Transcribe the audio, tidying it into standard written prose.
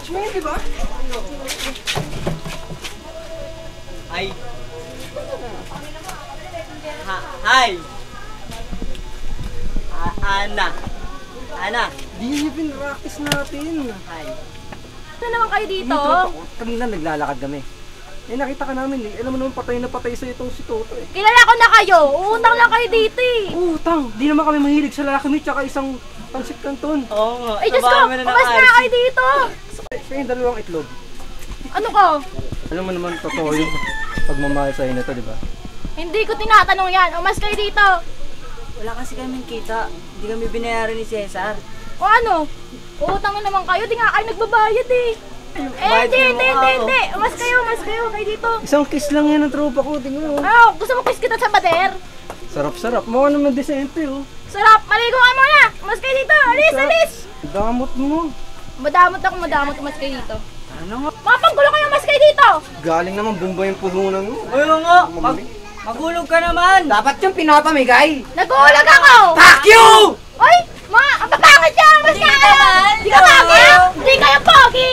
Ngayon, di ba? Ay. Hi. Ana. Ana. Di yun yung practice natin. Hi. Ano naman kayo dito? Kanina naglalakad kami. Eh nakita ka namin eh. Alam mo naman patay na patay sa itong si Toto eh. Kilala ko na kayo. Uutang lang kayo dito eh. Utang! Di naman kami mahilig sa lalaki meat tsaka isang pansit canton. Oo nga. Ay, Diyos ko! Umas na kayo dito! Kaya yung dalawang itlog. Ano ko? Alam mo naman totoo yung pagmamahal sa'yo na to, di ba? Hindi ko tinatanong yan. Umas kayo dito. Wala kasi kaming kita. Hindi kami binayaran ni Cesar. O ano? Uutang na naman kayo. Di nga kayo nagbabayad eh. Hindi. Umas kayo. Kayo dito. Isang kiss lang yan ng tropa ko, tingnan mo. Ano? Gusto mo kiss kita sa bader? Sarap-sarap. Mukha naman desente oh. Sarap. Maligo ka muna. Umas kayo dito. Alis. Damot mo. Madamot. Umas kayo dito. Ano nga? Mapanggulo kayo. Umas kayo dito. Galing naman bumba yung puhunan mo. Oo nga. Magulog ka naman. Dapat yung pinapamigay. Nagulag ako. Fuck you! Oy! Ang papangit niya! Mas na kayo! Di ka pogi! Di kayo pogi!